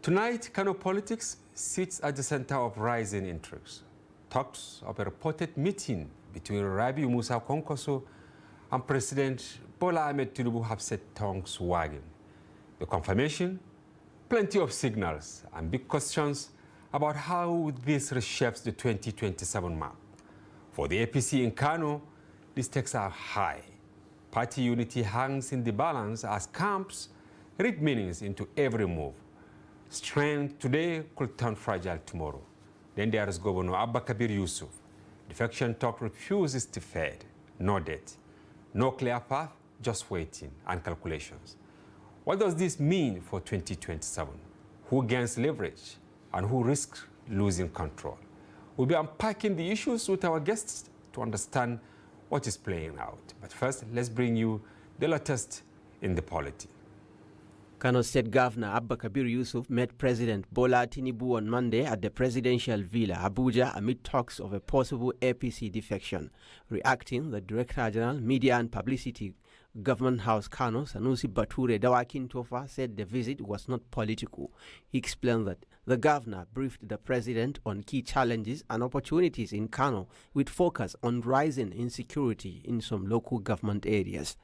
Tonight, Kano politics sits at the center of rising intrigues. Talks of a reported meeting between Rabiu Musa Kwankwaso and President Bola Ahmed Tinubu have set tongues wagging. The confirmation, plenty of signals and big questions about how this reshapes the 2027 map. For the APC in Kano, the stakes are high. Party unity hangs in the balance as camps read meanings into every move. Strength today could turn fragile tomorrow. Then there is Governor Kabir Yusuf. Defection talk refuses to fade. No date, no clear path, just waiting and calculations. What does this mean for 2027? Who gains leverage and who risks losing control? We'll be unpacking the issues with our guests to understand what is playing out. But first, let's bring you the latest in the polity. Kano State Governor Kabir Yusuf met President Bola Tinubu on Monday at the presidential villa, Abuja, amid talks of a possible APC defection. Reacting, the Director General, Media and Publicity, Government House Kano, Sanusi Bature Dawakin Tofa, said the visit was not political. He explained that the governor briefed the president on key challenges and opportunities in Kano, with focus on rising insecurity in some local government areas.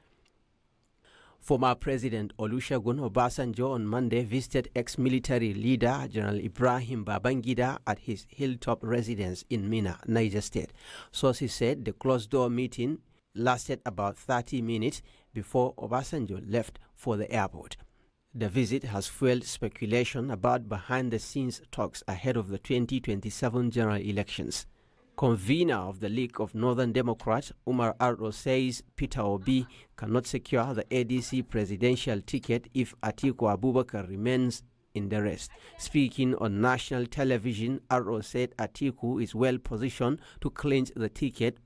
Former President Olusegun Obasanjo on Monday visited ex-military leader General Ibrahim Babangida at his hilltop residence in Minna, Niger State. Sources said the closed-door meeting lasted about 30 minutes before Obasanjo left for the airport. The visit has fueled speculation about behind-the-scenes talks ahead of the 2027 general elections. Convener of the League of Northern Democrats, Umar Ardo, says Peter Obi cannot secure the ADC presidential ticket if Atiku Abubakar remains in the race. Speaking on national television, Ardo said Atiku is well positioned to clinch the ticket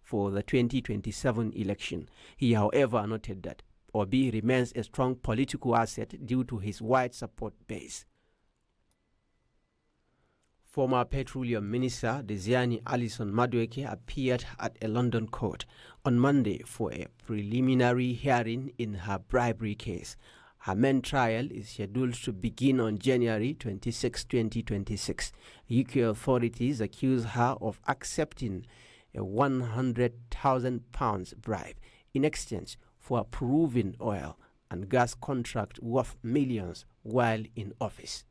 for the 2027 election. He, however, noted that Obi remains a strong political asset due to his wide support base. Former Petroleum Minister Desiani Alison Madueke appeared at a London court on Monday for a preliminary hearing in her bribery case. Her main trial is scheduled to begin on January 26, 2026. UK authorities accuse her of accepting a £100,000 bribe in exchange for a proven oil and gas contract worth millions while in office.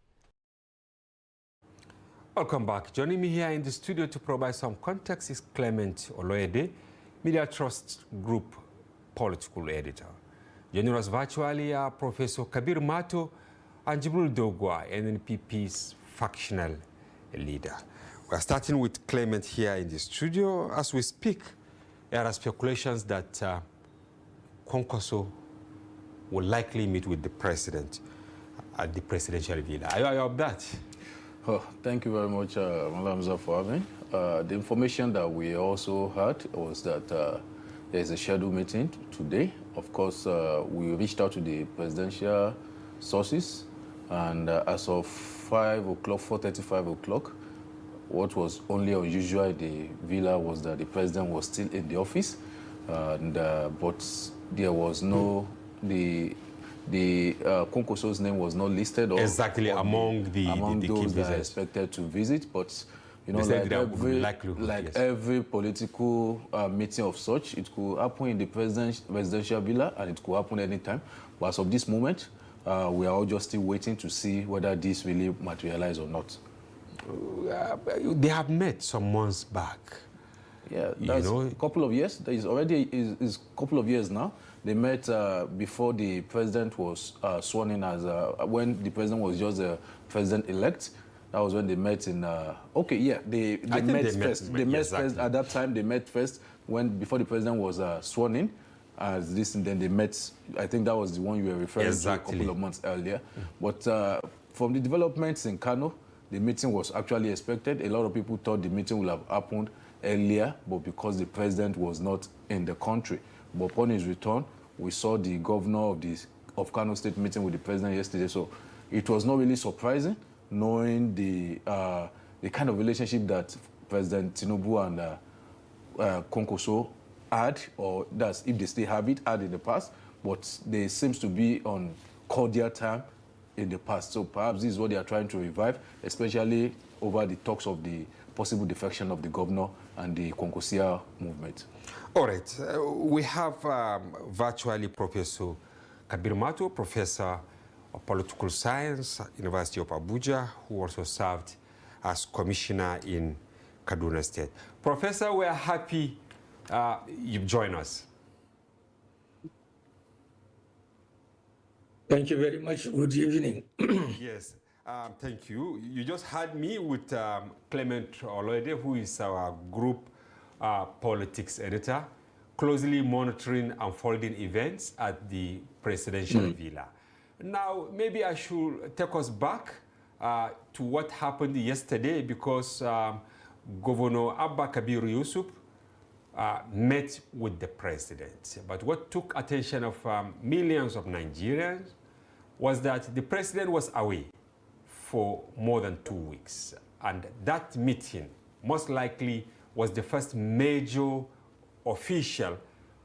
Welcome back. Joining me here in the studio to provide some context is Clement Oloyede, Media Trust Group political editor. Joining us virtually are Professor Kabir Mato and Jibrin Doguwa, NNPP's factional leader. We are starting with Clement here in the studio. As we speak, there are speculations that Kwankwaso will likely meet with the president at the presidential villa. Are you aware of that? Oh, thank you very much, Hamza, for having. The information that we also heard was that there is a scheduled meeting today. Of course, we reached out to the presidential sources, and as of 5 o'clock, 4:35 o'clock, what was only unusual at the villa was that the president was still in the office, but there was no Kwankwaso's name was not listed exactly among those that are expected to visit, but you know, like every political meeting of such, it could happen in the presidential villa and it could happen anytime. But as of this moment, we are all just still waiting to see whether this really materializes or not. They have met some months back. Yeah, that's a couple of years. That is already is a couple of years now. They met before the president was sworn in as when the president was just a president-elect. That was when they met in. They met first. They met first at that time. They met first before the president was sworn in as this, and then they met. I think that was the one you were referring to a couple of months earlier. But from the developments in Kano, the meeting was actually expected. A lot of people thought the meeting would have happened earlier, but because the president was not in the country. But upon his return, we saw the governor of Kano State meeting with the president yesterday. So it was not really surprising, knowing the kind of relationship that President Tinubu and Kwankwaso had, or that's if they still have it, had in the past. But there seems to be on cordial term in the past. So perhaps this is what they are trying to revive, especially over the talks of the possible defection of the governor and the Kwankwaso movement. All right. We have virtually Professor Kabir Mato, Professor of Political Science, University of Abuja, who also served as commissioner in Kano State. Professor, we are happy you've joined us. Thank you very much. Good evening. Yes, thank you. You just had me with Clement Oloyede, who is our group politics editor, closely monitoring unfolding events at the presidential villa. Now, maybe I should take us back to what happened yesterday, because Governor Abba Kabir Yusuf met with the president. But what took attention of millions of Nigerians was that the president was away for more than 2 weeks. And that meeting most likely was the first major official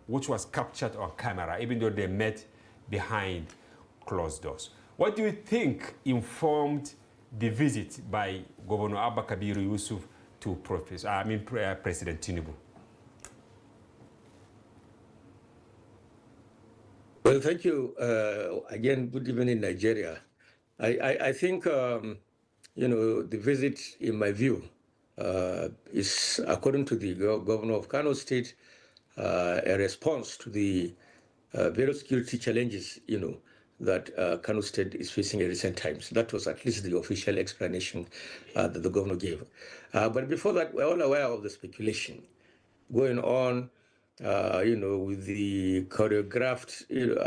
which was captured on camera, even though they met behind closed doors. What do you think informed the visit by Governor Abba Kabir Yusuf to President Tinubu? Well, thank you. Again, good evening, Nigeria. I think, you know, the visit, in my view, is, according to the governor of Kano State, a response to the various security challenges, you know, that Kano State is facing in recent times. That was at least the official explanation that the governor gave. But before that, we're all aware of the speculation going on, you know, with the choreographed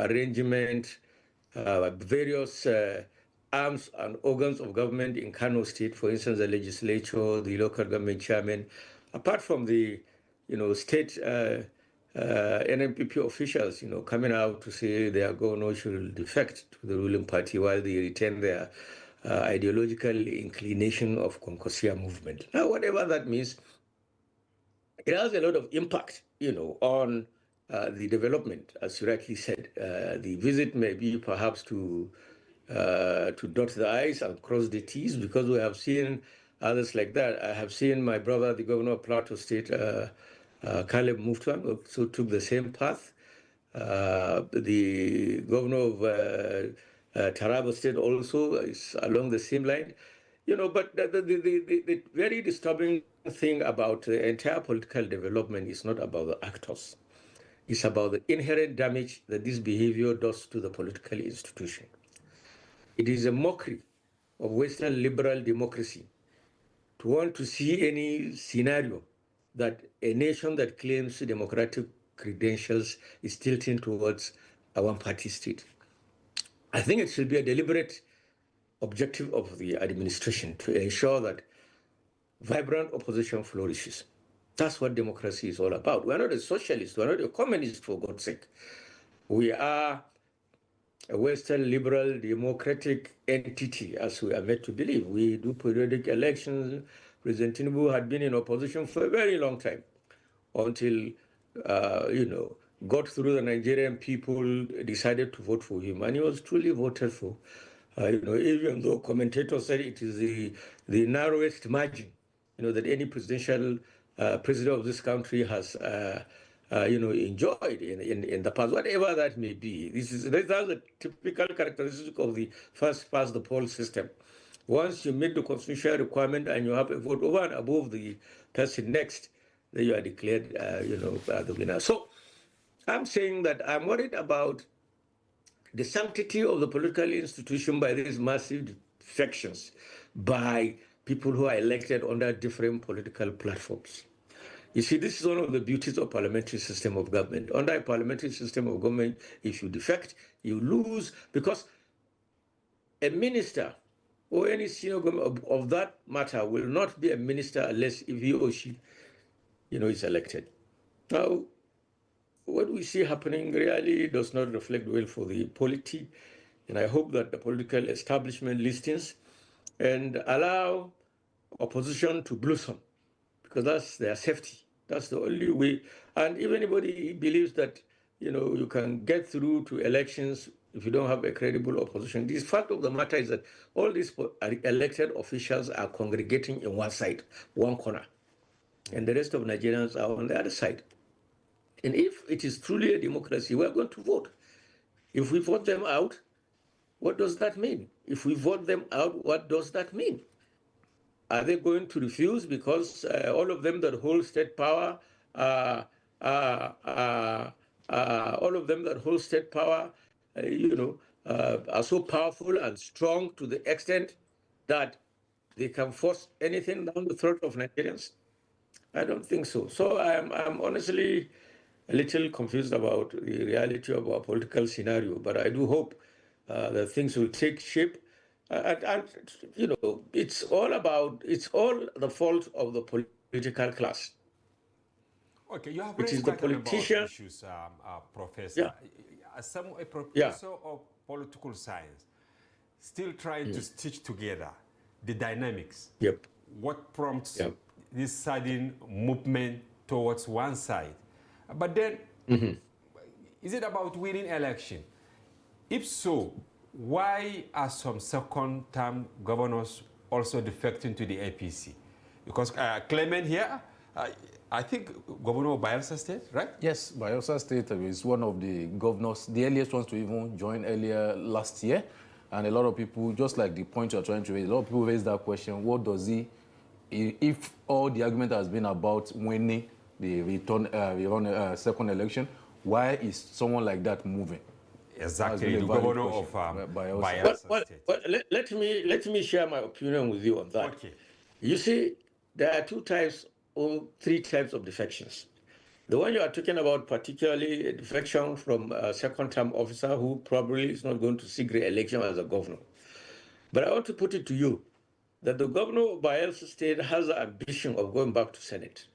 arrangement, various arms and organs of government in Kano State, for instance, the legislature, the local government chairman, apart from the, you know, state NNPP officials, you know, coming out to say their governor should defect to the ruling party while they retain their ideological inclination of Kwankwaso movement. Now, whatever that means, it has a lot of impact, you know, on the development, as you rightly said. The visit may be perhaps to dot the I's and cross the T's, because we have seen others like that. I have seen my brother, the governor of Plateau State, Clement, also took the same path. The governor of Taraba State also is along the same line. You know, but the very disturbing thing about the entire political development is not about the actors. It's about the inherent damage that this behavior does to the political institution. It is a mockery of Western liberal democracy to want to see any scenario that a nation that claims democratic credentials is tilting towards a one-party state. I think it should be a deliberate objective of the administration to ensure that vibrant opposition flourishes. That's what democracy is all about. We're not a socialist, we're not a communist, for God's sake. We are a Western liberal democratic entity, as we are meant to believe. We do periodic elections. President Tinubu had been in opposition for a very long time, until, you know, got through the Nigerian people, decided to vote for him, and he was truly voted for. You know, even though commentators said it is the narrowest margin, you know, that any president of this country has, you know, enjoyed in the past, whatever that may be. That's the typical characteristic of the first past the poll system. Once you meet the constitutional requirement and you have a vote over and above the person next, then you are declared, you know, the winner. So I'm saying that I'm worried about the sanctity of the political institution by these massive defections by people who are elected under different political platforms. You see, this is one of the beauties of parliamentary system of government. Under a parliamentary system of government, if you defect, you lose, because a minister or any senior government of that matter will not be a minister unless if he or she, you know, is elected. Now, what we see happening really does not reflect well for the polity, and I hope that the political establishment listens and allow opposition to blossom, because that's their safety. That's the only way. And if anybody believes that, you know, you can get through to elections if you don't have a credible opposition. The fact of the matter is that all these elected officials are congregating in one side, one corner, and the rest of Nigerians are on the other side. And if it is truly a democracy, we're going to vote. If we vote them out, what does that mean? If we vote them out, what does that mean? Are they going to refuse because all of them that hold state power, all of them that hold state power, are so powerful and strong to the extent that they can force anything down the throat of Nigerians? I don't think so. So I'm honestly a little confused about the reality of our political scenario, but I do hope that things will take shape. And it's all the fault of the political class. Okay, you have raised quite a number of issues, Professor. Yeah. As a professor of political science, still trying to stitch together the dynamics. Yep. What prompts this sudden movement towards one side? But then, is it about winning election? If so, why are some second-term governors also defecting to the APC? Because Clement here, I think governor of Bayelsa State, right? Yes, Bayelsa State is one of the governors, the earliest ones to even join earlier last year. And a lot of people, just like the point you're trying to raise, a lot of people raise that question, what does he, if all the argument has been about winning the second election, why is someone like that moving? Exactly, the governor of Bayelsa State. Well, let me share my opinion with you on that. Okay. You see, there are three types of defections. The one you are talking about, particularly a defection from a second-term officer who probably is not going to seek re-election as a governor. But I want to put it to you that the governor of Bayelsa State has the ambition of going back to Senate.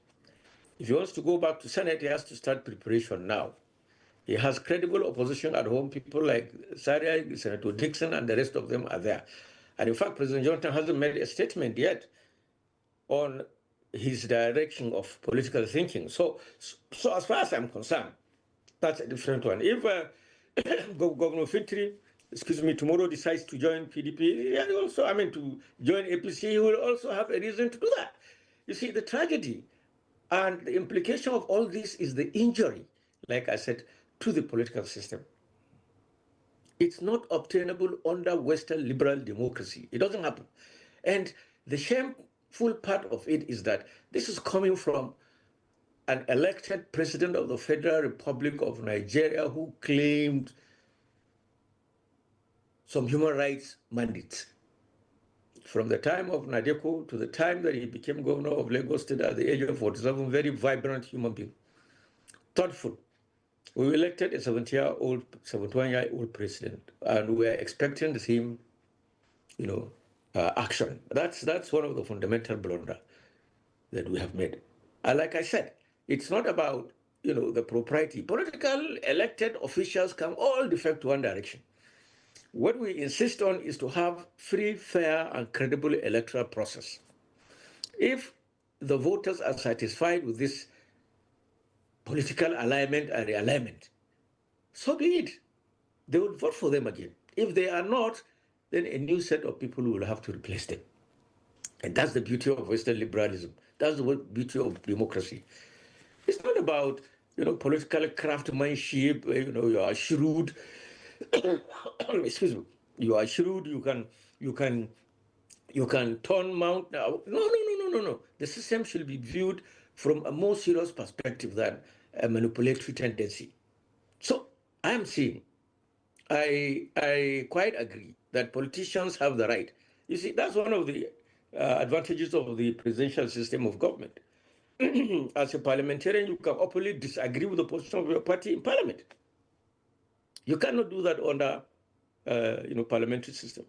If he wants to go back to Senate, he has to start preparation now. He has credible opposition at home. People like Saria, Senator Dixon, and the rest of them are there. And in fact, President Johnson hasn't made a statement yet on his direction of political thinking. So as far as I'm concerned, that's a different one. If Governor Fintri, tomorrow decides to join PDP, to join APC, he will also have a reason to do that. You see, the tragedy and the implication of all this is the injury, like I said, to the political system. It's not obtainable under Western liberal democracy. It doesn't happen. And the shameful part of it is that this is coming from an elected president of the Federal Republic of Nigeria who claimed some human rights mandates. From the time of Nadeko to the time that he became governor of Lagos State at the age of 47, very vibrant human being, thoughtful. We elected a 71-year-old president, and we are expecting the same, action. That's one of the fundamental blunder that we have made. And like I said, it's not about, the propriety. Political elected officials can all defect to one direction. What we insist on is to have free, fair, and credible electoral process. If the voters are satisfied with this political alignment and realignment, so be it. They will vote for them again. If they are not, then a new set of people will have to replace them. And that's the beauty of Western liberalism. That's the beauty of democracy. It's not about, political craftsmanship, you are shrewd. Excuse me. You are shrewd, you can turn mount now. No. The system should be viewed from a more serious perspective than a manipulatory tendency. So I am saying, I quite agree that politicians have the right. You see, that's one of the advantages of the presidential system of government. As a parliamentarian, you can openly disagree with the position of your party in parliament. You cannot do that under, parliamentary system.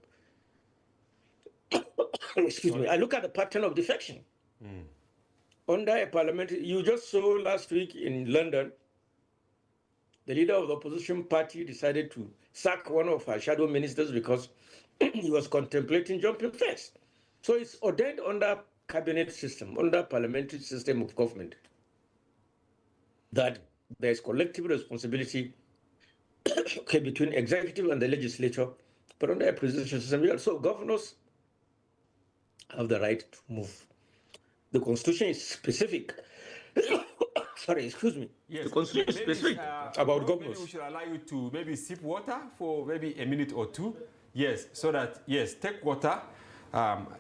Excuse me. I look at the pattern of defection. Under a parliamentary, you just saw last week in London, the leader of the opposition party decided to sack one of her shadow ministers because he was contemplating jumping fence. So it's ordained under cabinet system, under parliamentary system of government, that there is collective responsibility okay, between executive and the legislature, but under a presidential system, also governors have the right to move. The constitution is specific. Sorry, excuse me. Yes, the constitution is specific about governors. Maybe we should allow you to maybe sip water for maybe a minute or two. Yes, so that, yes, take water.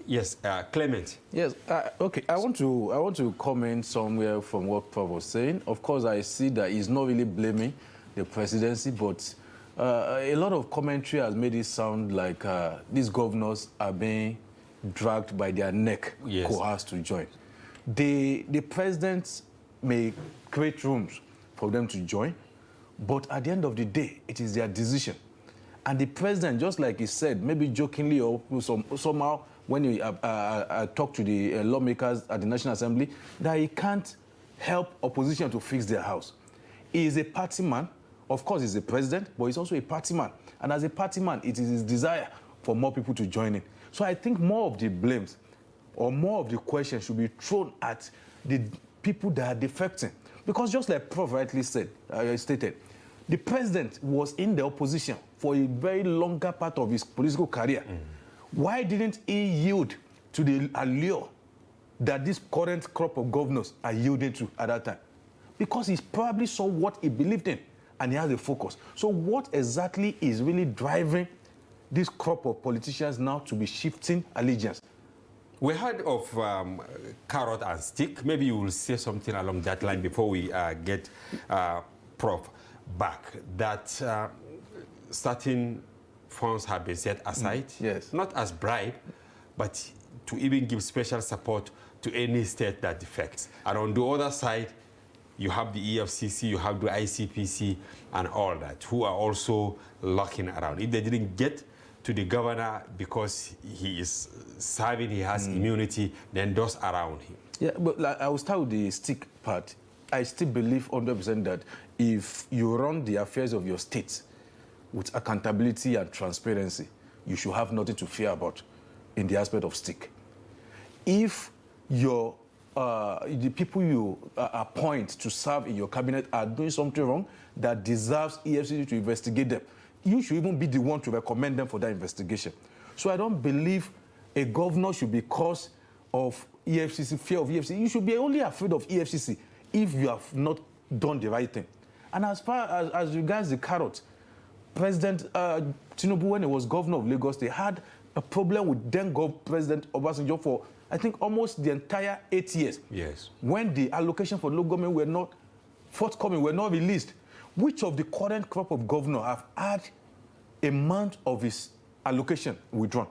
Yes, Clement. Yes, okay. I want to comment somewhere from what Prof was saying. Of course, I see that he's not really blaming the presidency, but a lot of commentary has made it sound like these governors are being dragged by their neck, yes, coerced to join. The president may create rooms for them to join, but at the end of the day, it is their decision. And the president, just like he said, maybe jokingly or somehow, when he talked to the lawmakers at the National Assembly, that he can't help opposition to fix their house. He is a party man. Of course, he's a president, but he's also a party man. And as a party man, it is his desire for more people to join in. So I think more of the blames or more of the questions should be thrown at the people that are defecting. Because just like Prof rightly said, stated, the president was in the opposition for a very longer part of his political career. Why didn't he yield to the allure that this current crop of governors are yielding to at that time? Because he probably saw what he believed in and he has a focus. So what exactly is really driving this crop of politicians now to be shifting allegiance? We heard of carrot and stick. Maybe you will say something along that line before we get Prof back. That certain funds have been set aside, yes, not as bribe, but to even give special support to any state that defects. And on the other side, you have the EFCC, you have the ICPC, and all that, who are also looking around. If they didn't get to the governor because he is serving, he has immunity, then those around him. Yeah, but like, I will start with the stick part. I still believe 100% that if you run the affairs of your state with accountability and transparency, you should have nothing to fear about in the aspect of stick. If your the people you appoint to serve in your cabinet are doing something wrong that deserves EFCC to investigate them, you should even be the one to recommend them for that investigation. So I don't believe a governor should be cause of EFCC, fear of EFCC. You should be only afraid of EFCC if you have not done the right thing. And as far as regards the carrot, President Tinubu, when he was governor of Lagos, they had a problem with then President Obasanjo for, I think, almost the entire 8 years. Yes. When the allocation for local government were not forthcoming, were not released. Which of the current crop of governors have had a month of his allocation withdrawn?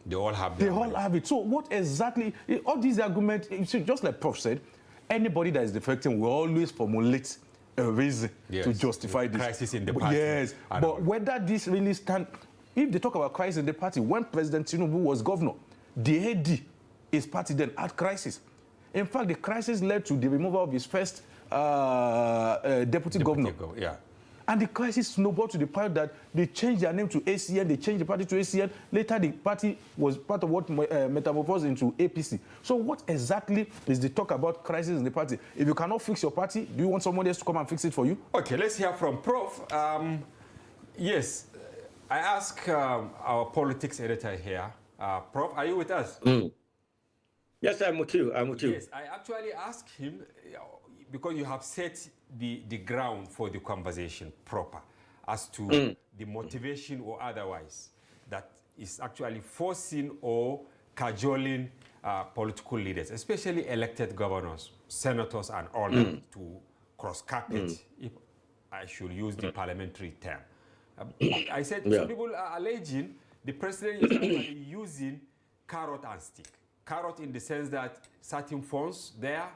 They all have They all have it. So what exactly, all these arguments, just like Prof said, anybody that is defecting will always formulate a reason to justify this. Crisis in the party. Yes, but whether this really stand, if they talk about crisis in the party, when President Tinubu was governor, the AD, his party then had crisis. In fact, the crisis led to the removal of his first deputy governor. Yeah. And the crisis snowballed to the point that they changed their name to ACN, they changed the party to ACN. Later, the party was part of what metamorphosed into APC. So what exactly is the talk about crisis in the party? If you cannot fix your party, do you want someone else to come and fix it for you? Okay, let's hear from Prof. Yes, I ask our politics editor here. Prof, are you with us? Yes, I'm with you. Yes, I actually asked him, because you have set the ground for the conversation proper as to the motivation or otherwise that is actually forcing or cajoling political leaders, especially elected governors, senators, and all that to cross carpet, if I should use the parliamentary term. I said some people are alleging the president is actually using carrot and stick. Carrot in the sense that certain funds there,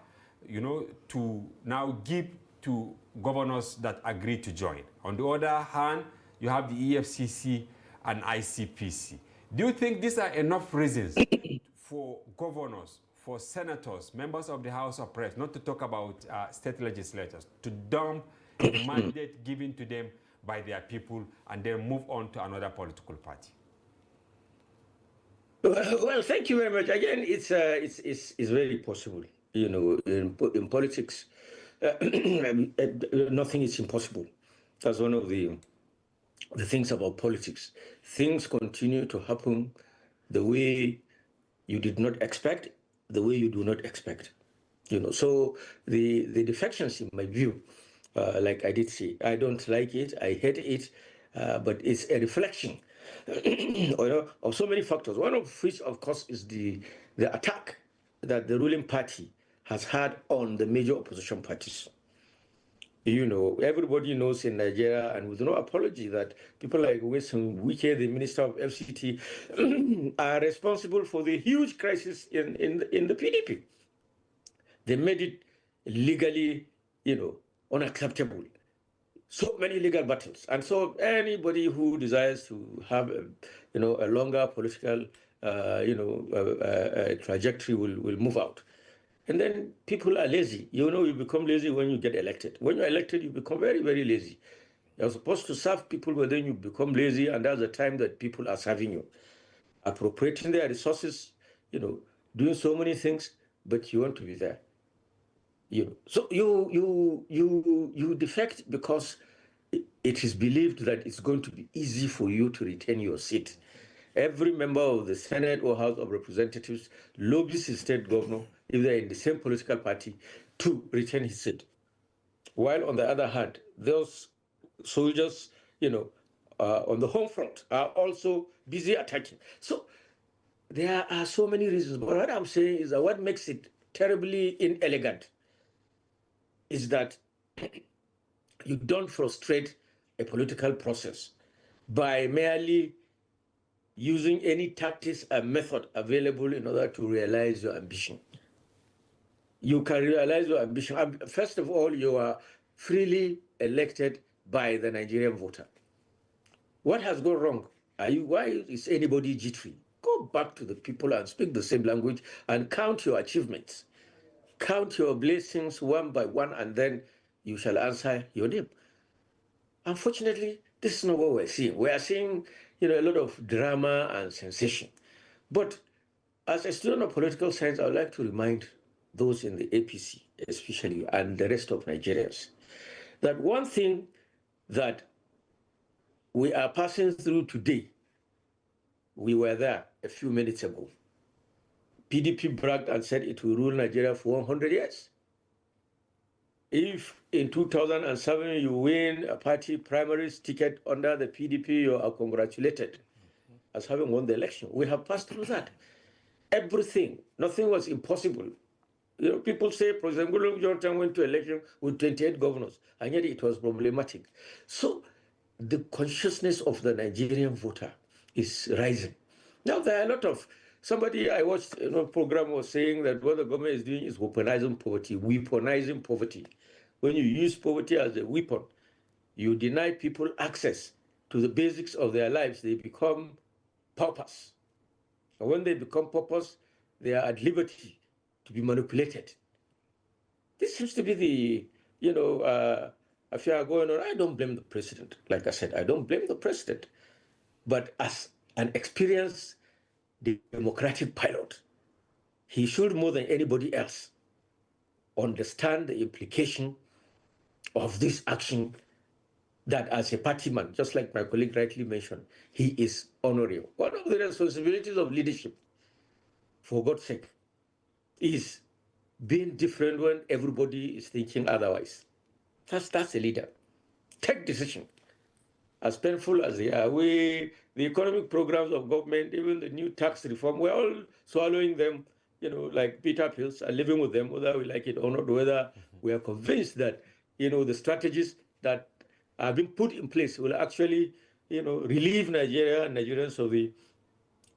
you know, to now give to governors that agree to join. On the other hand, you have the EFCC and ICPC. Do you think these are enough reasons for governors, for senators, members of the House of Reps, not to talk about state legislators, to dump the mandate given to them by their people and then move on to another political party? Well, thank you very much. Again, it's very possible. You know, in politics, nothing is impossible. That's one of the things about politics. Things continue to happen the way you did not expect, the way you do not expect. So the defections, in my view, like I did say, I don't like it, I hate it, but it's a reflection of so many factors. One of which, of course, is the attack that the ruling party has had on the major opposition parties. Everybody knows in Nigeria, and with no apology, that people like Wilson Wike, the Minister of FCT, are responsible for the huge crisis in the PDP. They made it legally, unacceptable. So many legal battles. And so anybody who desires to have, a longer political, trajectory will move out. And then people are lazy. You become lazy when you get elected. When you're elected, you become very, very lazy. You're supposed to serve people, but then you become lazy, and that's the time that people are serving you. Appropriating their resources, doing so many things, but you want to be there. So you defect because it is believed that it's going to be easy for you to retain your seat. Every member of the Senate or House of Representatives lobbies his state governor, if they're in the same political party, to retain his seat. While on the other hand, those soldiers, on the home front are also busy attacking. So there are so many reasons. But what I'm saying is that what makes it terribly inelegant is that you don't frustrate a political process by merely using any tactics and method available in order to realize your ambition. You can realize your ambition. First of all, you are freely elected by the Nigerian voter. What has gone wrong? Why is anybody jittery? Go back to the people and speak the same language and count your achievements. Count your blessings one by one, and then you shall answer your name. Unfortunately, this is not what we're seeing. We are seeing, a lot of drama and sensation. But as a student of political science, I would like to remind those in the APC, especially, and the rest of Nigerians, that one thing that we are passing through today, we were there a few minutes ago. PDP bragged and said it will rule Nigeria for 100 years. If in 2007 you win a party primaries ticket under the PDP, you are congratulated as having won the election. We have passed through that. Everything, nothing was impossible. People say President Goodluck Jonathan went to election with 28 governors, and yet it was problematic. So the consciousness of the Nigerian voter is rising. Now there are a lot of, somebody I watched a program was saying that what the government is doing is weaponizing poverty. When you use poverty as a weapon, you deny people access to the basics of their lives. They become paupers. And when they become paupers, they are at liberty to be manipulated. This seems to be the, affair going on. I don't blame the president. Like I said, I don't blame the president. But as an experienced democratic pilot, he should, more than anybody else, understand the implication of this action, that as a party man, just like my colleague rightly mentioned, he is honoring. One of the responsibilities of leadership, for God's sake, is being different when everybody is thinking otherwise. That's a leader. Take decision. As painful as they are, the economic programs of government, even the new tax reform, we're all swallowing them, like bitter pills, and living with them, whether we like it or not, whether we are convinced that, the strategies that are being put in place will actually, relieve Nigeria and Nigerians of the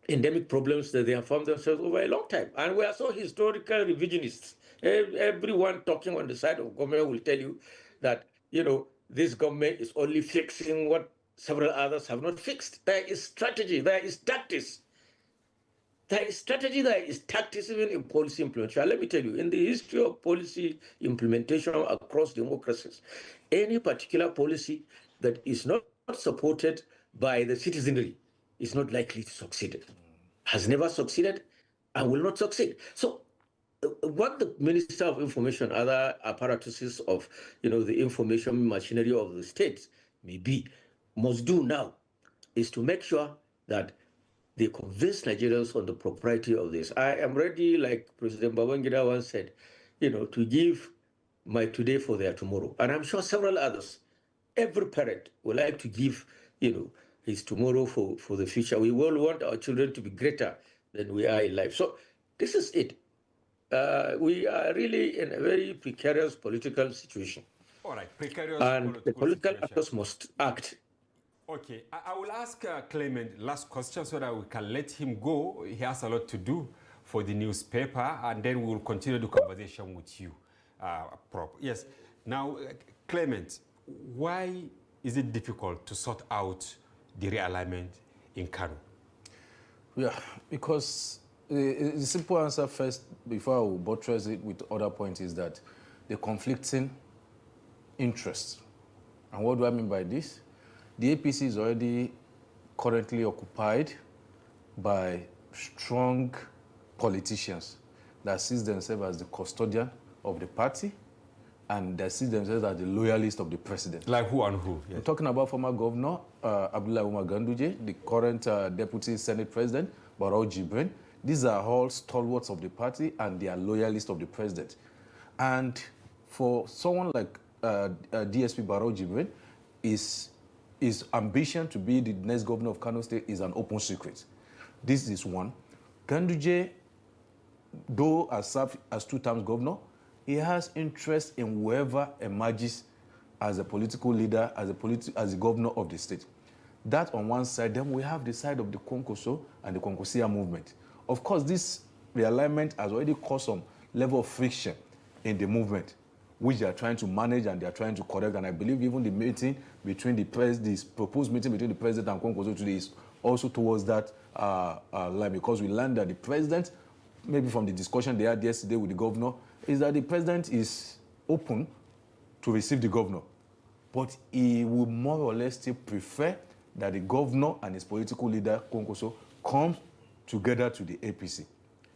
endemic problems that they have found themselves over a long time. And we are so historical revisionists. Everyone talking on the side of government will tell you that, this government is only fixing what several others have not fixed. There is strategy, there is tactics. There is strategy, there is tactics even in policy implementation. Let me tell you, in the history of policy implementation across democracies, any particular policy that is not supported by the citizenry is not likely to succeed. Has never succeeded and will not succeed. So what the Minister of Information, other apparatuses of the information machinery of the state may be, must do now is to make sure that they convince Nigerians on the propriety of this. I am ready, like President Babangida once said, to give my today for their tomorrow. And I'm sure several others, every parent would like to give, his tomorrow for the future. We all want our children to be greater than we are in life. So this is it. We are really in a very precarious political situation. All right, precarious and the political actors must act. Okay, I will ask Clement last question so that we can let him go. He has a lot to do for the newspaper, and then we will continue the conversation with you, Prof. Yes, now, Clement, why is it difficult to sort out the realignment in Kano? Yeah, because the simple answer first, before I will buttress it with other points, is that the conflicting interests. And what do I mean by this? The APC is already currently occupied by strong politicians that see themselves as the custodian of the party and that see themselves as the loyalist of the president. Like who and who? Yes. I'm talking about former governor Abdullahi Umar Ganduje, the current deputy Senate president, Barau Jibrin. These are all stalwarts of the party and they are loyalists of the president. And for someone like DSP Barau Jibrin, his ambition to be the next governor of Kano State is an open secret. This is one. Ganduje, though has served as 2 times governor, he has interest in whoever emerges as a political leader, as a governor of the state. That on one side. Then we have the side of the Kwankwaso and the Kwankwasia movement. Of course, this realignment has already caused some level of friction in the movement, which they are trying to manage and they are trying to correct. And I believe even the meeting between this proposed meeting between the president and Kwankwaso today is also towards that line, because we learned that the president, maybe from the discussion they had yesterday with the governor, is that the president is open to receive the governor, but he would more or less still prefer that the governor and his political leader, Kwankwaso, come together to the APC.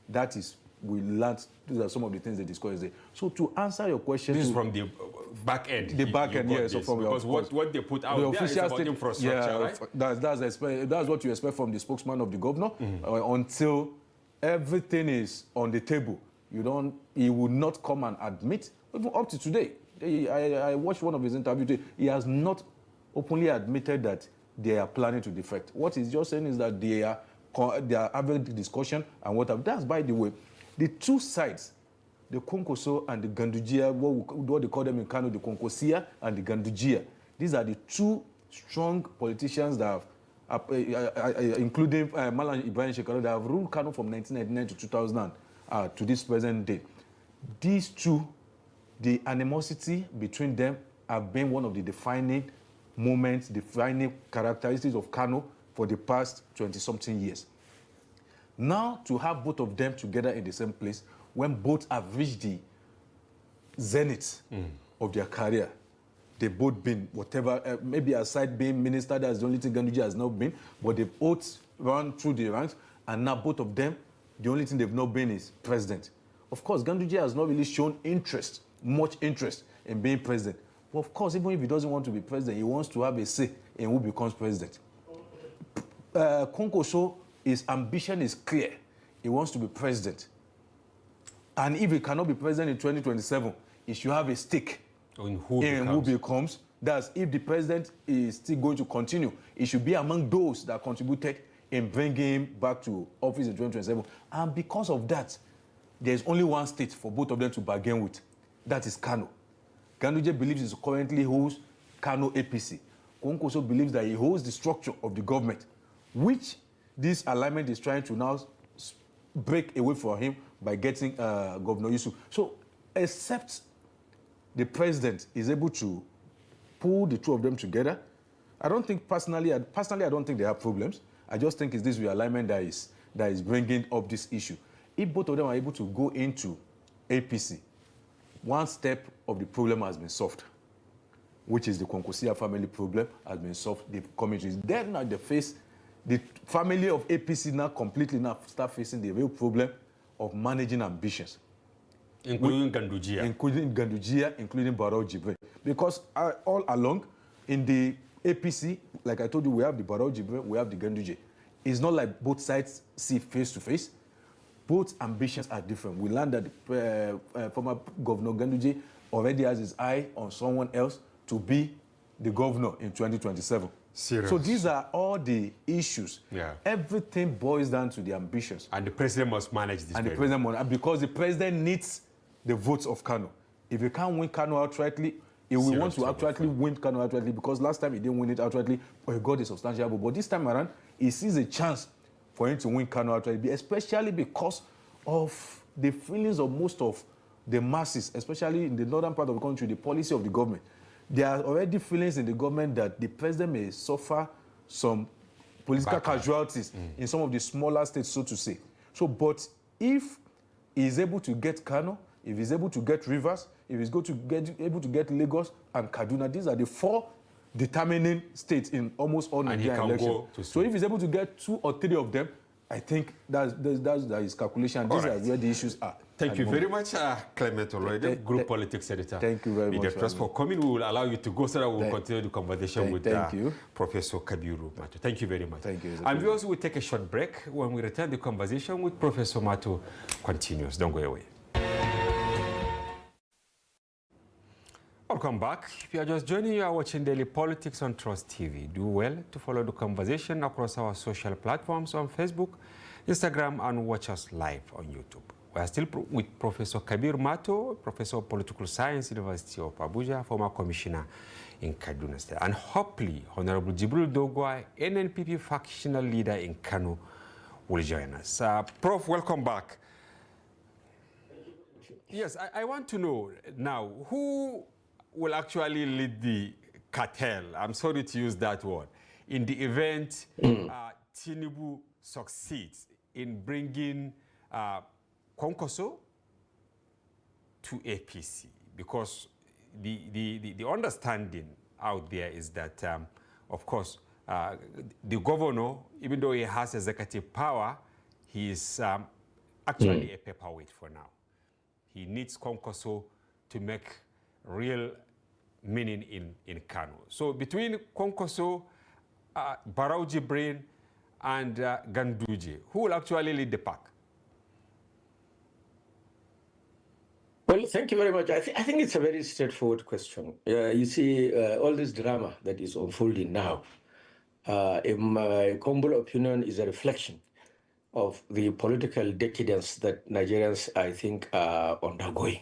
That is, we learned, these are some of the things they discussed there. So to answer your question... This is from the back end. The back end, yes. So from because what they put out there is about infrastructure, right? That's what you expect from the spokesman of the governor, until everything is on the table. He will not come and admit, even up to today. I watched one of his interviews today. He has not openly admitted that they are planning to defect. What he's just saying is that they are having the discussion and whatever. That's, by the way, the 2 sides, the Kwankwaso and the Gandujia, what they call them in Kano, the Kwankwasia and the Gandujia. These are the 2 strong politicians that have, including Malam Ibrahim Shekaru, that have ruled Kano from 1999 to 2000 to this present day. These 2, the animosity between them have been one of the defining moments, defining characteristics of Kano for the past 20-something years. Now, to have both of them together in the same place, when both have reached the zenith of their career, they've both been, whatever, maybe aside being minister, that's the only thing Ganduje has not been, but they've both run through the ranks, and now both of them, the only thing they've not been is president. Of course, Ganduje has not really shown much interest in being president. But of course, even if he doesn't want to be president, he wants to have a say in who becomes president. Kwankwaso, his ambition is clear. He wants to be president. And if he cannot be president in 2027, he should have a stake in who becomes. That's if the president is still going to continue, he should be among those that contributed in bringing him back to office in 2027. And because of that, there's only one state for both of them to bargain with. That is Kano. Ganduje believes he currently holds Kano APC. Kwankwaso believes that he holds the structure of the government, which this alignment is trying to now break away from him by getting Governor Yusuf. So, except the president is able to pull the 2 of them together, I don't think personally, I don't think they have problems. I just think it's this realignment that is bringing up this issue. If both of them are able to go into APC, one step of the problem has been solved, which is the Kwankwasia family problem has been solved. They've come into it. Then now the family of APC now completely start facing the real problem of managing ambitions. Including Gandujia. Including Barau Jibrin. Because all along, in the APC, like I told you, we have the Barao Jibrin, we have the Ganduje. It's not like both sides see face to face. Both ambitions are different. We learned that former Governor Ganduje already has his eye on someone else to be the governor in 2027. Serious. So these are all the issues. Yeah. Everything boils down to the ambitions. And the president must manage this. And the president must, because the president needs the votes of Kano. If he can't win Kano outrightly, he will want to outrightly win Kano outrightly, because last time he didn't win it outrightly, but he got a substantial vote. But this time around, he sees a chance for him to win Kano outrightly, especially because of the feelings of most of the masses, especially in the northern part of the country, the policy of the government. There are already feelings in the government that the president may suffer some political casualties in some of the smaller states, so to say. So, but if he is able to get Kano, if he's able to get Rivers, if he's able to get Lagos and Kaduna, these are the 4 determining states in almost all Nigerian elections. So if he's able to get 2 or 3 of them, I think that's his calculation. These are where the issues are. Thank you very much, Clement Oloyede, Group Politics Editor. Thank you very much. For coming. We will allow you to go so that we'll continue the conversation with Professor Kabir Mato. Thank you very much. Thank you. And we also will take a short break. When we return, the conversation with Professor Mato continues. Don't go away. Welcome back. If you are just joining, you are watching Daily Politics on Trust TV. Do well to follow the conversation across our social platforms on Facebook, Instagram, and watch us live on YouTube. We are still with Professor Kabir Mato, Professor of Political Science, University of Abuja, former commissioner in Kaduna State. And hopefully, Honorable Jibrin Doguwa, NNPP factional leader in Kano, will join us. Prof, welcome back. Yes, I want to know now, who will actually lead the cartel, I'm sorry to use that word, in the event Tinubu succeeds in bringing Kwankwaso to APC? Because the understanding out there is that, of course, the governor, even though he has executive power, he is actually a paperweight for now. He needs Kwankwaso to make real meaning in Kano. So between Kwankwaso, Barao Jibrin, and Ganduje, who will actually lead the pack? Well, thank you very much. I think it's a very straightforward question. You see, all this drama that is unfolding now, in my humble opinion, is a reflection of the political decadence that Nigerians, I think, are undergoing.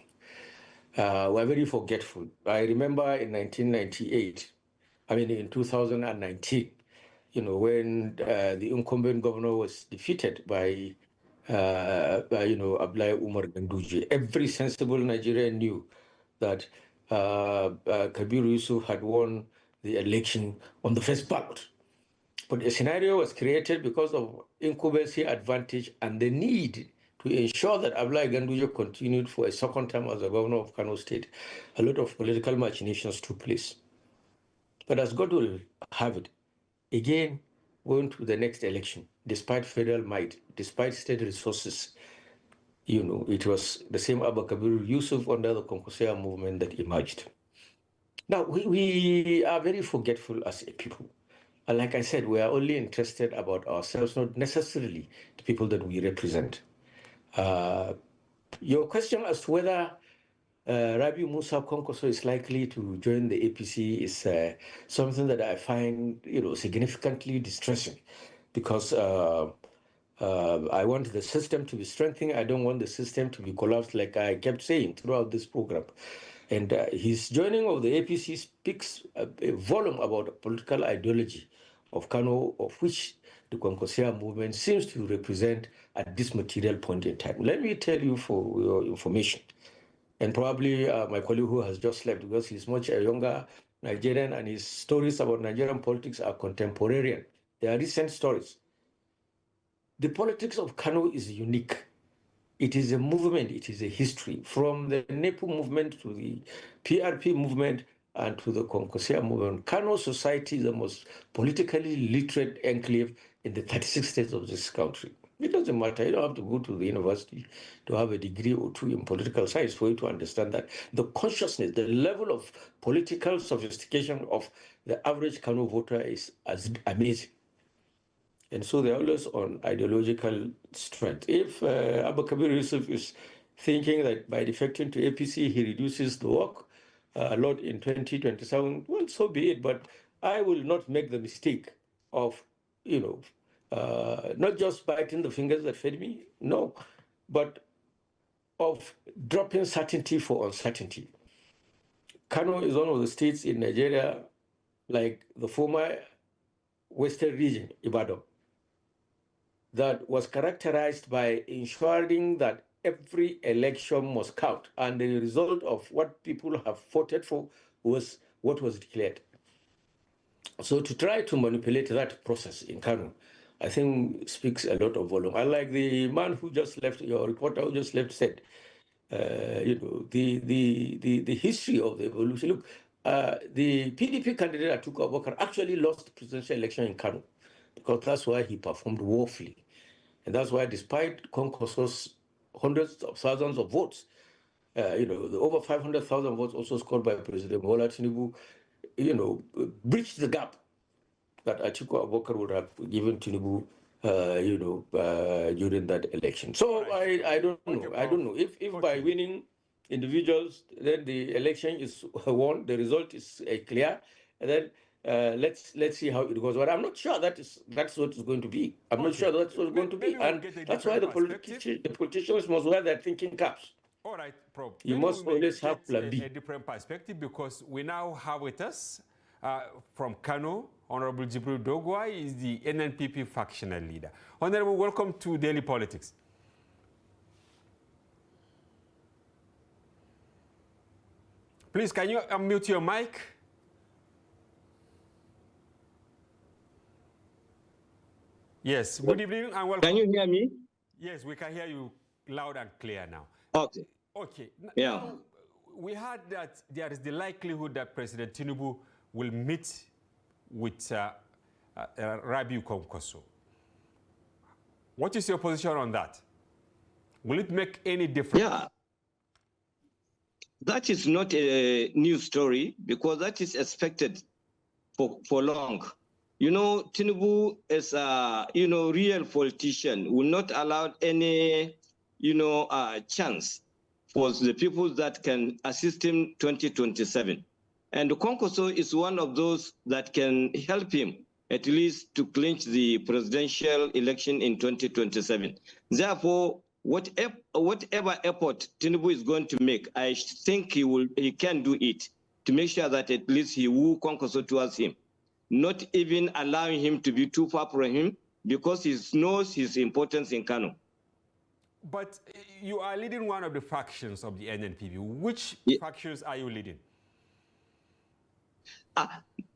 We're very forgetful. I remember in 1998, in 2019, when the incumbent governor was defeated by Abdullahi Umar Ganduje, every sensible Nigerian knew that Kabir Yusuf had won the election on the first ballot. But a scenario was created because of incumbency advantage and the need to ensure that Abdullahi Ganduje continued for a second term as the governor of Kano State. A lot of political machinations took place. But as God will have it, again, going to the next election, despite federal might, despite state resources, it was the same Abba Kabir Yusuf under the Kwankwaso movement that emerged. Now, we are very forgetful as a people. And like I said, we are only interested about ourselves, not necessarily the people that we represent. Your question as to whether Rabi Musa Kwankwaso is likely to join the APC is something that I find, significantly distressing, because I want the system to be strengthened. I don't want the system to be collapsed, like I kept saying throughout this program. And his joining of the APC speaks a volume about the political ideology of Kano, of which the Kwankwaso movement seems to represent at this material point in time. Let me tell you for your information, and probably my colleague who has just left, because he's much a younger Nigerian and his stories about Nigerian politics are contemporary. They are recent stories. The politics of Kano is unique. It is a movement, it is a history. From the NEPU movement to the PRP movement and to the Kwankwaso movement, Kano society is the most politically literate enclave in the 36 states of this country. It doesn't matter. You don't have to go to the university to have a degree or two in political science for you to understand that the consciousness, the level of political sophistication of the average Kano voter is amazing. And so they're always on ideological strength. If Kabir Yusuf is thinking that by defecting to APC, he reduces the work a lot in 2027, well, so be it. But I will not make the mistake of, not just biting the fingers that fed me, no, but of dropping certainty for uncertainty. Kano is one of the states in Nigeria, like the former Western region, Ibadan, that was characterized by ensuring that every election must count, and the result of what people have voted for was what was declared. So to try to manipulate that process in Kano, I think speaks a lot of volume. Unlike the man who just left, your reporter who just left said, the history of the evolution. Look, the PDP candidate Atiku Abubakar actually lost the presidential election in Kano, because that's why he performed woefully. And that's why, despite Kwankwaso's hundreds of thousands of votes, the over 500,000 votes also scored by President Bola Tinubu, breached the gap that Atiku Abubakar would have given Tinubu, during that election. So right. I don't know. I don't know. If by winning individuals, then the election is won, the result is clear, and then let's see how it goes. But I'm not sure that's what it's going to be. I'm not sure that's what it's going to be, and that's why the politicians must wear their thinking caps. All right, Prof. You must always have plan B. A different perspective, because we now have with us from Kano, Honorable Jibrin Doguwa is the NNPP factional leader. Honorable, welcome to Daily Politics. Please, can you unmute your mic? Yes, good evening and welcome. Can you hear me? Yes, we can hear you loud and clear now. Okay. Okay. Yeah. Now, we heard that there is the likelihood that President Tinubu will meet with Rabiu Kwankwaso. What is your position on that? Will it make any difference? Yeah. That is not a new story, because that is expected for long. Tinubu is a, real politician, will not allow any, chance for the people that can assist him 2027. And Kwankwaso is one of those that can help him at least to clinch the presidential election in 2027. Therefore, whatever effort Tinubu is going to make, I think he can do it to make sure that at least he woo Kwankwaso towards him, not even allowing him to be too far from him, because he knows his importance in Kano. But you are leading one of the factions of the NNPP. Which factions are you leading?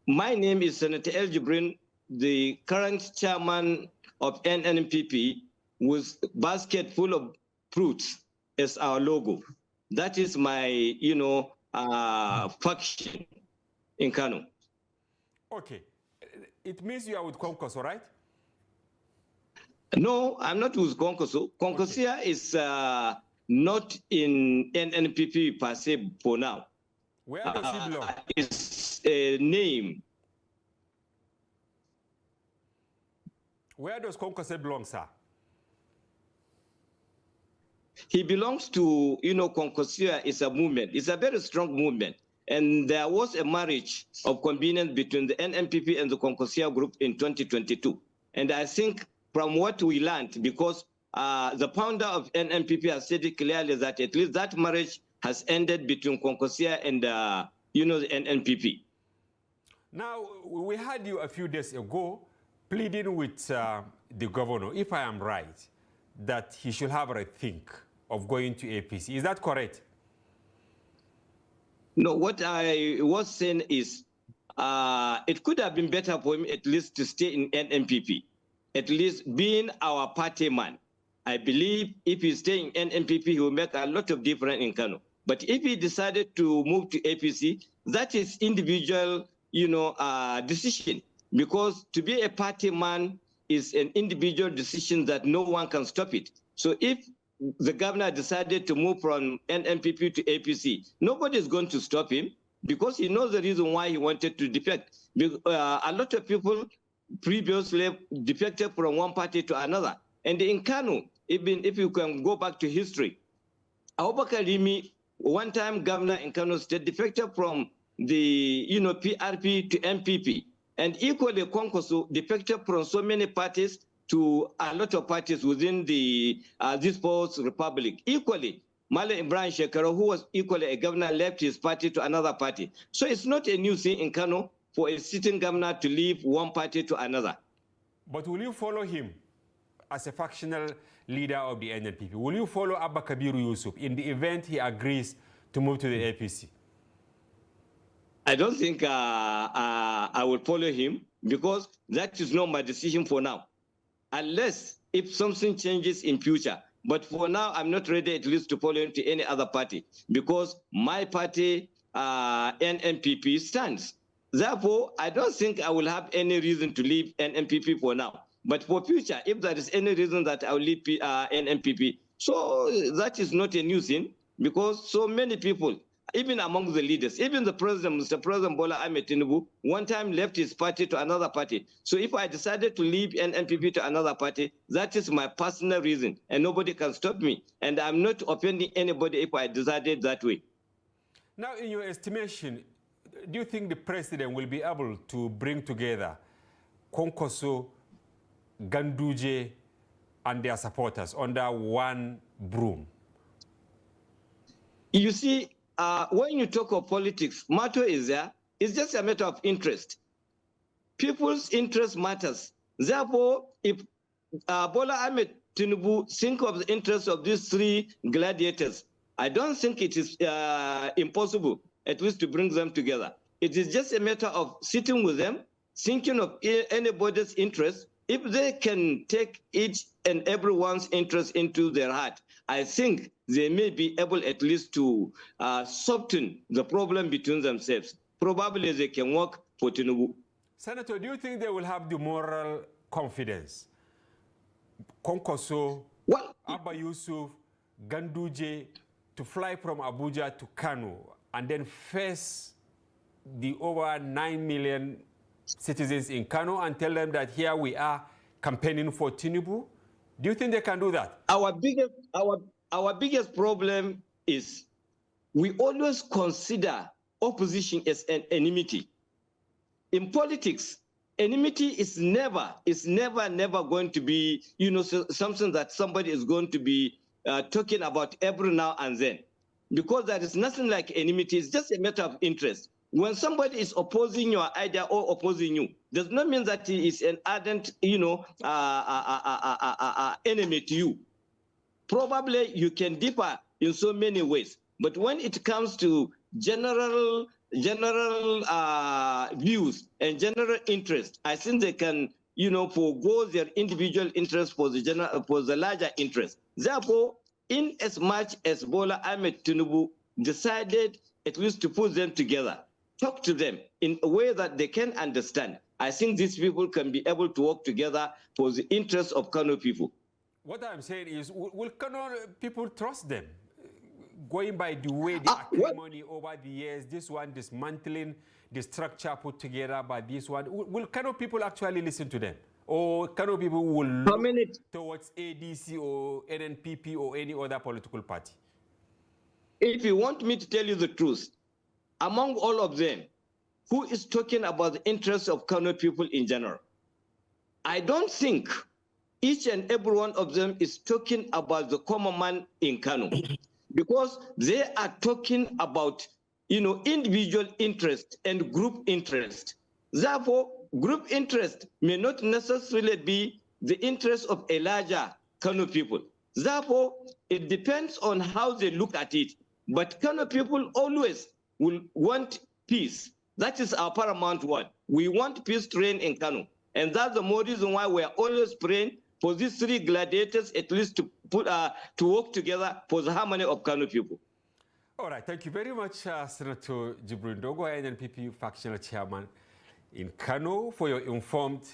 My name is Senator Jibrin, the current chairman of NNPP, with basket full of fruits as our logo. That is my, faction in Kano. Okay. It means you are with Kwankwaso, right? No, I'm not with Kwankwaso. Kwankwaso is not in NNPP per se for now. Where does he belong? It's a name. Where does Kwankwaso belong, sir? He belongs to, Kwankwaso is a movement. It's a very strong movement. And there was a marriage of convenience between the NNPP and the Kwankwaso group in 2022. And I think from what we learned, because the founder of NNPP has said it clearly that at least that marriage has ended between Kwankwaso and, the NNPP. Now, we had you a few days ago pleading with the governor, if I am right, that he should have a think of going to APC. Is that correct? No, what I was saying is it could have been better for him at least to stay in NNPP, at least being our party man. I believe if he's staying in NNPP, he will make a lot of difference in Kano. But if he decided to move to APC, that is individual, decision. Because to be a party man is an individual decision that no one can stop it. So if the governor decided to move from NNPP to APC, nobody is going to stop him because he knows the reason why he wanted to defect. A lot of people previously defected from one party to another. And in Kano, even if you can go back to history, Abubakar Rimi, one-time governor in Kano State, defected from the PRP to NPP. And equally, Kwankwaso defected from so many parties to a lot of parties within the this post-republic. Equally, Male Ibrahim Shekaro, who was equally a governor, left his party to another party. So it's not a new thing in Kano for a sitting governor to leave one party to another. But will you follow him as a factional leader of the NNPP? Will you follow Abba Kabir Yusuf in the event he agrees to move to the APC? I don't think I will follow him because that is not my decision for now. Unless if something changes in future. But for now, I'm not ready at least to follow him to any other party because my party, NNPP, stands. Therefore, I don't think I will have any reason to leave NNPP for now. But for future, if there is any reason that I will leave NNPP, so that is not a new thing because so many people, even among the leaders, even the president, Mr. President Bola Ahmed Tinubu, one time left his party to another party. So if I decided to leave NNPP to another party, that is my personal reason, and nobody can stop me. And I'm not offending anybody if I decided that way. Now, in your estimation, do you think the president will be able to bring together Kwankwaso, Ganduje, and their supporters under one broom? You see, when you talk of politics, Mato is there. It's just a matter of interest. People's interest matters. Therefore, if Bola Ahmed Tinubu think of the interest of these three gladiators, I don't think it is impossible, at least to bring them together. It is just a matter of sitting with them, thinking of anybody's interest. If they can take each and everyone's interest into their heart, I think they may be able at least to soften the problem between themselves. Probably they can work for Tinubu. Senator, do you think they will have the moral confidence? Kwankwaso, Abba Yusuf, Ganduje, to fly from Abuja to Kano and then face the over 9 million citizens in Kano and tell them that here we are campaigning for Tinubu? Do you think they can do that? Our biggest problem is we always consider opposition as an enmity. In politics, enmity is never going to be, something that somebody is going to be talking about every now and then. Because there is nothing like enmity. It's just a matter of interest. When somebody is opposing your idea or opposing you, does not mean that he is an ardent, enemy to you. Probably you can differ in so many ways. But when it comes to general views and general interest, I think they can, forego their individual interest for the larger interest. Therefore, in as much as Bola Ahmed Tinubu decided at least to put them together, talk to them in a way that they can understand, I think these people can be able to work together for the interests of Kano people. What I'm saying is, will Kano people trust them? Going by the way they acrimony over the years, this one dismantling the structure put together by this one, will Kano people actually listen to them? Or Kano people will look towards ADC or NNPP or any other political party? If you want me to tell you the truth, among all of them, who is talking about the interests of Kano people in general? I don't think each and every one of them is talking about the common man in Kano because they are talking about, individual interest and group interest. Therefore, group interest may not necessarily be the interest of a larger Kano people. Therefore, it depends on how they look at it. But Kano people always will want peace. That is our paramount one. We want peace to reign in Kano. And that's the more reason why we are always praying for these three gladiators at least to work together for the harmony of Kano people. All right, thank you very much, Senator Jibrin Doguwa, NNPP factional chairman in Kano, for your informed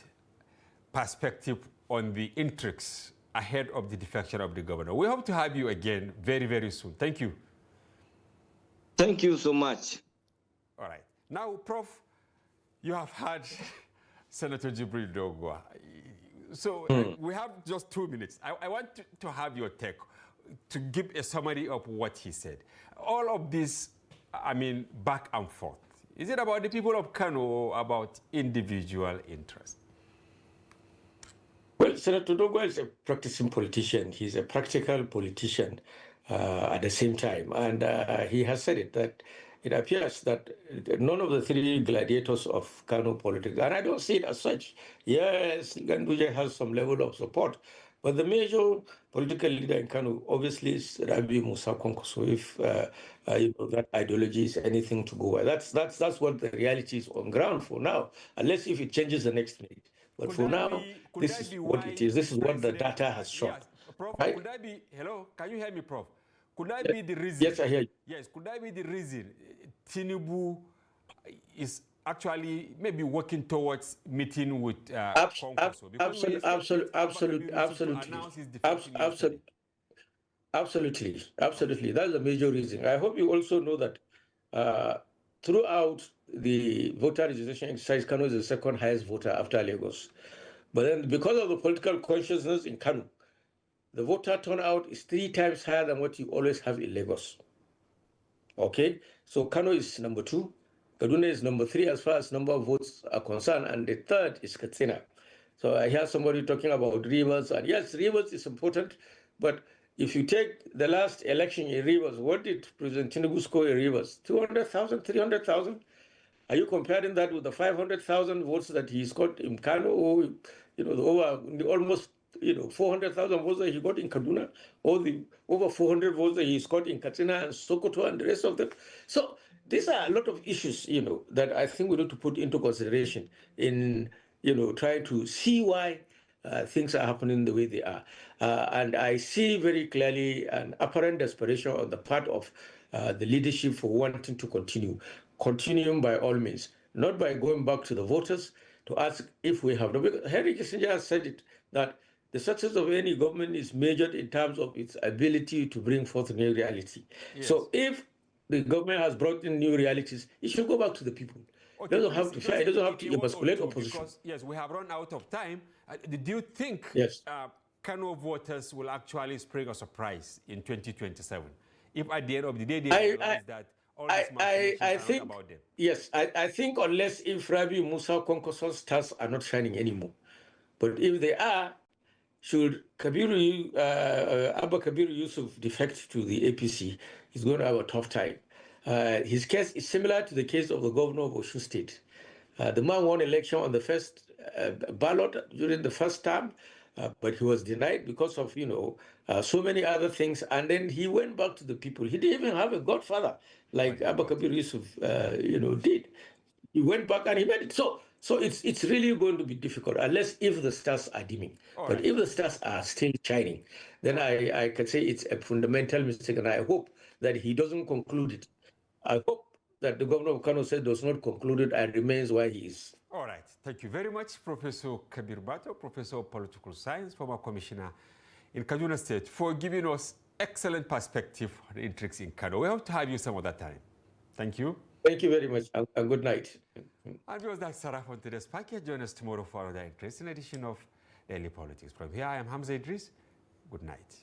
perspective on the intrigues ahead of the defection of the governor. We hope to have you again very, very soon. Thank you. Thank you so much. All right. Now, Prof, you have had Senator Jibrin Doguwa. So we have just 2 minutes. I want to have your take to give a summary of what he said. All of this, I mean, back and forth. Is it about the people of Kano or about individual interest? Well, Senator Doguwa is a practicing politician. He's a practical politician at the same time. And he has said it, that it appears that none of the three gladiators of Kano politics, and I don't see it as such. Yes, Ganduje has some level of support, but the major political leader in Kano obviously is Rabi Musa Kwankwaso, if that ideology is anything to go by. That's what the reality is on ground for now, unless if it changes the next minute. But for now, this is what it is. This is what the data has shown. Yes. Prof, right? Could that be, hello, can you hear me, Prof? Could that be the reason? Yes, I hear you. Yes, could that be the reason Tinubu is actually maybe working towards meeting with Kwankwaso? Absolutely. That's a major reason. I hope you also know that throughout the voter registration exercise, Kano is the second highest voter after Lagos. But then because of the political consciousness in Kano, the voter turnout is 3 times higher than what you always have in Lagos. Okay, so Kano is number 2, Kaduna is number 3 as far as number of votes are concerned, and the third is Katsina. So I hear somebody talking about Rivers, and yes, Rivers is important, but if you take the last election in Rivers, what did President Tinubu score in Rivers? 200,000, 300,000? Are you comparing that with the 500,000 votes that he scored in Kano, or almost 400,000 votes that he got in Kaduna, or the over 400 votes that he scored in Katsina and Sokoto and the rest of them? So these are a lot of issues, that I think we need to put into consideration in, trying to see why things are happening the way they are. And I see very clearly an apparent desperation on the part of the leadership for wanting to continuing by all means, not by going back to the voters to ask if we have. Henry Kissinger has said it, that the success of any government is measured in terms of its ability to bring forth new reality. Yes. So if the government has brought in new realities, it should go back to the people. Okay, it doesn't have to fear, it doesn't have to emasculate opposition. Because, yes, we have run out of time. Do you think Kano voters will actually spring a surprise in 2027? If at the end of the day they realize that all this machinations are not about them? Yes, I think unless if Rabi Musa Kwankwaso's stars are not shining anymore. But if they are, should Abba Kabir Yusuf defect to the APC, he's going to have a tough time. His case is similar to the case of the governor of Osun State. The man won election on the first ballot during the first term, but he was denied because of, so many other things. And then he went back to the people. He didn't even have a godfather like Abba Kabir Yusuf, did. He went back and he made it. So it's really going to be difficult, unless if the stars are dimming. But if the stars are still shining, then I can say it's a fundamental mistake, and I hope that he doesn't conclude it. I hope that the governor of Kano State does not conclude it and remains where he is. All right. Thank you very much, Professor Kabir Mato, Professor of Political Science, former commissioner in Kano State, for giving us excellent perspective on the intrigues in Kano. We hope to have you some other time. Thank you. Thank you very much, and good night. And viewers, that's Sarah on today's package. Join us tomorrow for another interesting edition of Daily Politics. From here, I am Hamza Idris. Good night.